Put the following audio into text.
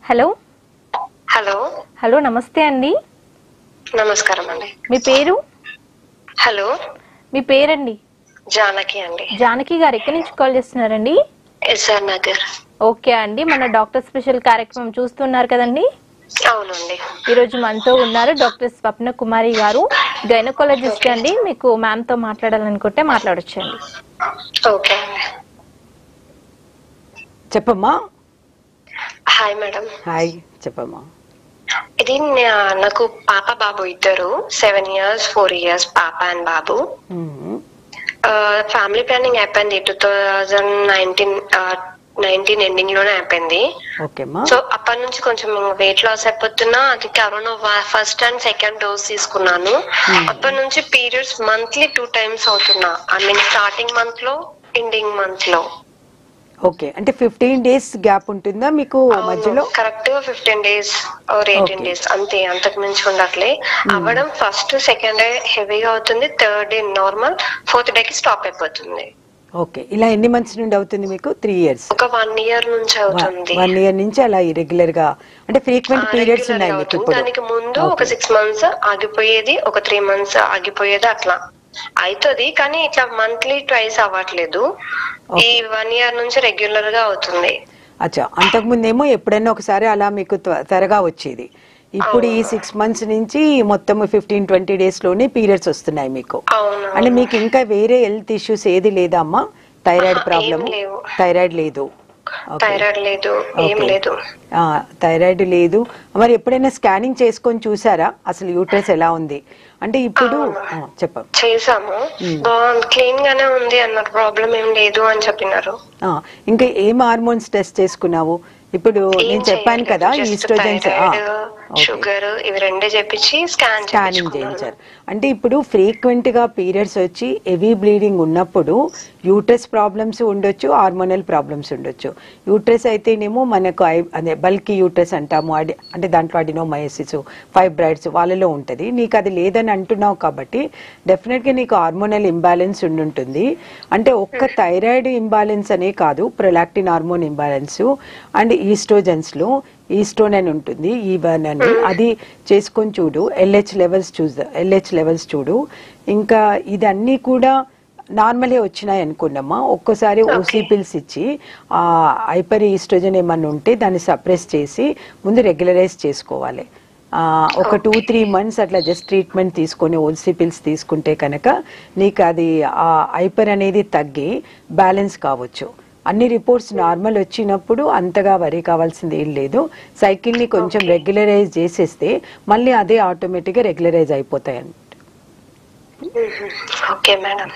Hello hello hello నమస్తే అండి. నమస్కారం అండి. మీ పేరు? హలో మీ పేరండి? జానకి అండి. జానకి గారు ఎక్కడి నుంచి కాల్ చేస్తున్నారండి? ఎస్ఆర్ నగర్. ఓకే అండి, మన డాక్టర్ స్పెషల్ కార్యక్రమం చూస్తున్నారు కదండి. అవునండి. ఈరోజు మనతో ఉన్నారు డాక్టర్ స్వప్న కుమారి గారు, గైనకాలజిస్ట్ అండి. మీకు మ్యామ్ తో మాట్లాడాలనుకుంటే మాట్లాడొచ్చండి. ఓకే అండి. చెప్పమ్మా. Hi madam. హాయ్, చెప్పమ్మా. ఇది నాకు పాప బాబు ఇద్దరు, 7 years 4 years పాప అండ్ బాబు. ఫ్యామిలీ ప్లానింగ్ అయిపోయింది 2019 ఎండింగ్ లోనే అయిపోయింది. సో అప్పటి నుంచి కొంచెం వెయిట్ లాస్ అయిపోతున్నా. అది corona first and second dose తీసుకున్నాను. అప్పటి నుంచి పీరియడ్స్ మంత్లీ 2 times అవుతున్నా. ఐ మీన్ స్టార్టింగ్ మంత్ లో, ఎండింగ్ మంత్ లో. ఓకే, అంటే 15 days గ్యాప్ ఉంటుందా మీకు మధ్యలో? కరెక్ట్ 15 days or 18 days అంతే, అంతకు మించి ఉండట్లే. అవ్వడం ఫస్ట్ సెకండ్ డే హెవీగా అవుతుంది, third day normal, fourth day కి స్టాప్ అయిపోతుంది. ఓకే, ఇలా ఎన్ని మంత్స్ నుండి అవుతుంది మీకు? 3 years? ఒక 1 year నుంచి అవుతుంది. 1 year నుంచి అలా ఇరెగ్యులర్ గా, అంటే ఫ్రీక్వెంట్ పీరియడ్స్ ఉన్నాయి మీకు ఇప్పుడు? దానికి ముందు ఒక 6 months ఆగిపోయేది, ఒక 3 months ఆగిపోయేది, అట్లా అవుతుంది. కానీ ఇట్లా మంత్లీ ట్వైస్ అవ్వట్లేదు. ఈ 1 year నుంచి రెగ్యులర్ గా అవుతుంది. అచ్చా, అంతకు ముందేమో ఎప్పుడైనా ఒకసారి అలా మీకు త్వరగా వచ్చేది. ఇప్పుడు ఈ 6 months నుంచి మొత్తం 15-20 days లోనే పీరియడ్స్ వస్తున్నాయి మీకు. అంటే మీకు ఇంకా వేరే హెల్త్ ఇష్యూస్ ఏది లేదా అమ్మా? Thyroid problem? థైరాయిడ్ లేదు. థైరాయిడ్ లేదు, ఏం లేదు. థైరాయిడ్ లేదు. మరి ఎప్పుడైనా స్కానింగ్ చేసుకొని చూసారా అసలు యూట్రస్ ఎలా ఉంది? అంటే ఇప్పుడు చెప్పండి. చేసాము, క్లీన్ గానే ఉంది అన్నారు, ప్రాబ్లం ఏం లేదు అని చెప్పినారు. ఇంకా ఏం హార్మోన్స్ టెస్ట్ చేసుకున్నావు? ఇప్పుడు నేను చెప్పాను కదా, ఈస్ట్రోజన్స్, షుగర్, ఇవి రెండే చెప్పించి స్కానింగ్ చేయించారు. అంటే ఇప్పుడు ఫ్రీక్వెంట్ గా పీరియడ్స్ వచ్చి హెవీ బ్లీడింగ్ ఉన్నప్పుడు యూట్రస్ ప్రాబ్లమ్స్ ఉండొచ్చు, హార్మోనల్ ప్రాబ్లమ్స్ ఉండొచ్చు. యూట్రస్ అయితేనేమో మనకు అదే బల్కీ యూట్రస్ అంటాము, అంటే దాంట్లో అడినోమయోసిస్, ఫైబ్రాయిడ్స్ వాళ్ళలో ఉంటుంది. నీకు అది లేదని అంటున్నావు కాబట్టి డెఫినెట్ గా నీకు హార్మోనల్ ఇంబ్యాలెన్స్ ఉండుంటుంది. అంటే ఒక్క థైరాయిడ్ ఇంబ్యాలెన్స్ అనే కాదు, prolactin hormone imbalance and oestrogens లో ఈస్ట్రోన్ అని ఉంటుంది, ఈవన్ అని, అది చేసుకొని చూడు. ఎల్హెచ్ లెవెల్స్ చూడు. ఇంకా ఇదన్నీ కూడా నార్మలే వచ్చినాయి అనుకున్నామా. ఒక్కసారి ఓసీ పిల్స్ ఇచ్చి హైపర్ ఈస్ట్రోజన్ ఏమన్నా ఉంటే దాన్ని సప్రెస్ చేసి ముందు రెగ్యులరైజ్ చేసుకోవాలి. ఒక 2-3 months అట్లా జస్ట్ ట్రీట్మెంట్ తీసుకొని ఓసీ పిల్స్ తీసుకుంటే కనుక నీకు అది హైపర్ అనేది తగ్గి బ్యాలెన్స్ కావచ్చు. అన్ని రిపోర్ట్స్ నార్మల్ వచ్చినప్పుడు అంతగా వరి కావాల్సింది ఏం లేదు. సైకిల్ని కొంచెం రెగ్యులరైజ్ చేసేస్తే మళ్ళీ అదే ఆటోమేటిక్గా రెగ్యులరైజ్ అయిపోతాయి అన్నమాట. Okay madam.